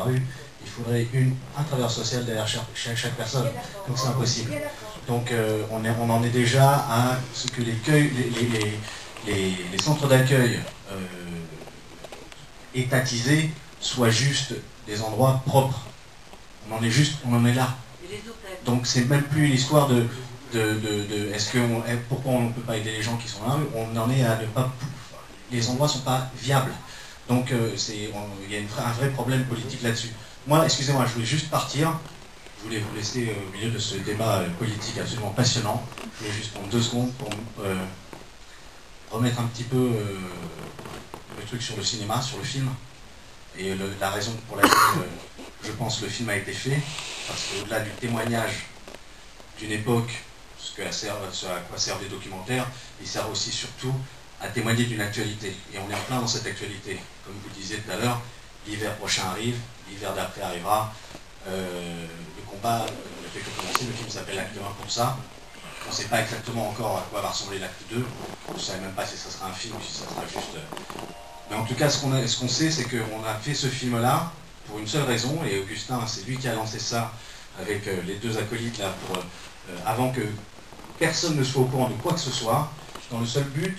rue, il faudrait un travailleur social derrière chaque personne. Donc c'est impossible. Donc on en est déjà à ce que les centres d'accueil étatisés soient juste des endroits propres. On en est là. Donc c'est même plus l'histoire de pourquoi on ne peut pas aider les gens qui sont là, on en est à ne pas... Les endroits ne sont pas viables. Donc il y a un vrai problème politique là-dessus. Moi, excusez-moi, je voulais juste partir. Je voulais vous laisser au milieu de ce débat politique absolument passionnant. Je voulais juste prendre 2 secondes pour remettre un petit peu le truc sur le cinéma, sur le film. Et la raison pour laquelle je pense que le film a été fait, parce qu'au-delà du témoignage d'une époque, ce à quoi servent les documentaires, il sert aussi surtout à témoigner d'une actualité. Et on est en plein dans cette actualité. Comme vous disiez tout à l'heure, l'hiver prochain arrive, l'hiver d'après arrivera. Le combat ne fait que commencer, le film s'appelle Acte 1 pour ça. On ne sait pas exactement encore à quoi va ressembler l'acte 2. On ne sait même pas si ça sera un film ou si ça sera juste... Mais en tout cas, ce qu'on sait, c'est qu'on a fait ce film-là pour une seule raison, et Augustin, c'est lui qui a lancé ça avec les 2 acolytes là, avant que personne ne soit au courant de quoi que ce soit, dans le seul but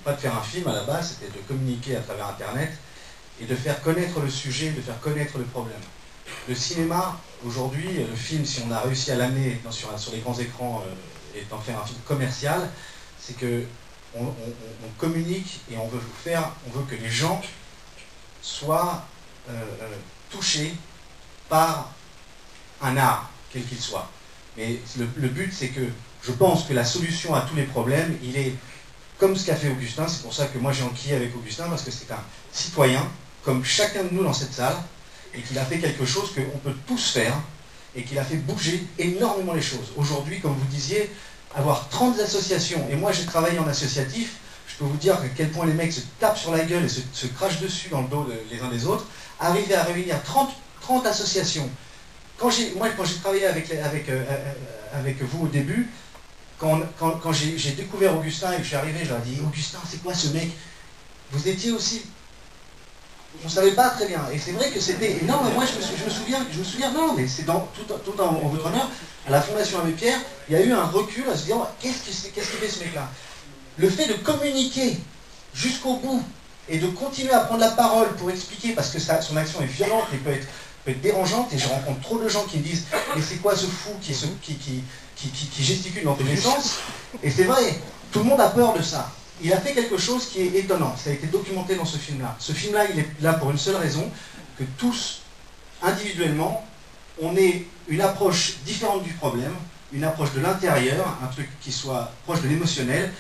pas de faire un film à la base, c'était de communiquer à travers Internet et de faire connaître le sujet, de faire connaître le problème. Le cinéma, aujourd'hui, le film, si on a réussi à l'amener sur les grands écrans et d'en faire un film commercial, c'est que on communique et on veut que les gens soient touchés par un art, quel qu'il soit. Mais le but, c'est que je pense que la solution à tous les problèmes, il est comme ce qu'a fait Augustin. C'est pour ça que moi j'ai enquillé avec Augustin, parce que c'est un citoyen, comme chacun de nous dans cette salle, et qu'il a fait quelque chose qu'on peut tous faire, et qu'il a fait bouger énormément les choses. Aujourd'hui, comme vous disiez, avoir 30 associations, et moi j'ai travaillé en associatif, je peux vous dire à quel point les mecs se tapent sur la gueule et se crachent dessus dans le dos les uns des autres, arriver à réunir 30 associations. Quand j'ai travaillé avec vous au début, quand j'ai découvert Augustin et que je suis arrivé, je leur ai dit « Augustin, c'est quoi ce mec ?» Vous étiez aussi... On ne savait pas très bien. Et c'est vrai que c'était... Non, mais moi, je me souviens, non, mais c'est tout en votre honneur, à la Fondation Abbé Pierre, il y a eu un recul à se dire « Qu'est-ce qu'il fait ce mec-là » Le fait de communiquer jusqu'au bout et de continuer à prendre la parole pour expliquer, parce que son action est violente et peut être dérangeante, et je rencontre trop de gens qui me disent « Mais c'est quoi ce fou qui gesticule dans tous les sens ?» Et c'est vrai, tout le monde a peur de ça. Il a fait quelque chose qui est étonnant, ça a été documenté dans ce film-là. Ce film-là, il est là pour une seule raison, que tous, individuellement, on ait une approche différente du problème, une approche de l'intérieur, un truc qui soit proche de l'émotionnel,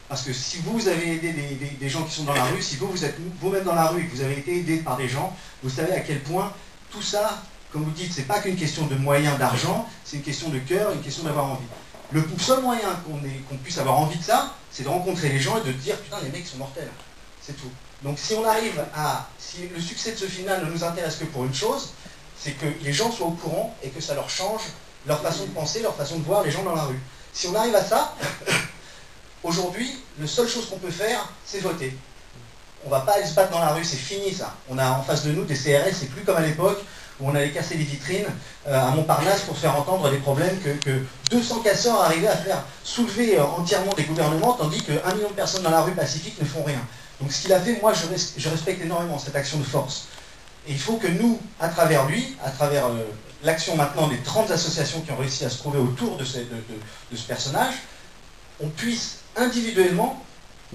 parce que si vous avez aidé des gens qui sont dans la rue, si vous êtes vous-même dans la rue et que vous avez été aidé par des gens, vous savez à quel point tout ça, comme vous dites, c'est pas qu'une question de moyens, d'argent, c'est une question de cœur, une question d'avoir envie. Le seul moyen qu'on puisse avoir envie de ça, c'est de rencontrer les gens et de dire « Putain, les mecs sont mortels ». C'est tout. Donc si on arrive à... Si le succès de ce film-là ne nous intéresse que pour une chose, c'est que les gens soient au courant et que ça leur change leur façon de penser, leur façon de voir les gens dans la rue. Si on arrive à ça, aujourd'hui, la seule chose qu'on peut faire, c'est voter. On ne va pas aller se battre dans la rue, c'est fini ça. On a en face de nous des CRS, c'est plus comme à l'époque où on allait casser les vitrines à Montparnasse pour faire entendre les problèmes que 200 casseurs arrivaient à faire soulever entièrement des gouvernements, tandis que 1 million de personnes dans la rue pacifique ne font rien. Donc ce qu'il a fait, moi je respecte énormément cette action de force. Et il faut que nous, à travers lui, à travers l'action maintenant des 30 associations qui ont réussi à se trouver autour de ce personnage, on puisse individuellement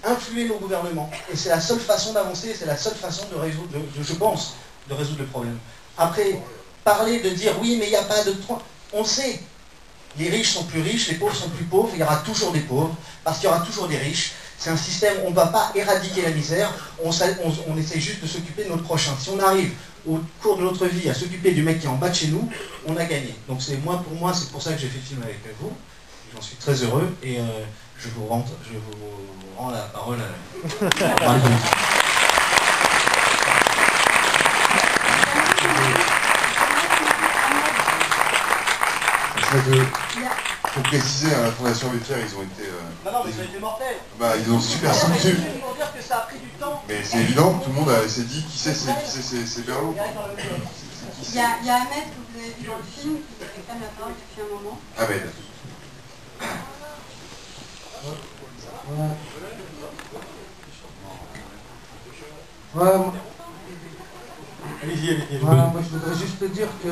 influer nos gouvernements. Et c'est la seule façon d'avancer, c'est la seule façon de résoudre, je pense, de résoudre le problème. Après, parler de dire oui, mais il n'y a pas de... On sait, les riches sont plus riches, les pauvres sont plus pauvres, il y aura toujours des pauvres, parce qu'il y aura toujours des riches. C'est un système, on ne va pas éradiquer la misère, on essaie juste de s'occuper de notre prochain. Si on arrive au cours de notre vie à s'occuper du mec qui est en bas de chez nous, on a gagné. Donc pour moi, c'est pour ça que j'ai fait le film avec vous. J'en suis très heureux et je vous rends la parole à... Pour préciser, à la Fondation Abbé Pierre, ils ont été... Non, mais ça a été mortel. Ils ont super soutenu. Pour dire que ça a pris du temps. Mais c'est évident, tout le monde s'est dit qui c'est Berlot. Il y a Ahmed que vous avez vu dans le film, qui réclame la parole depuis un moment. Ahmed. Allez-y. Voilà, moi je voudrais juste te dire que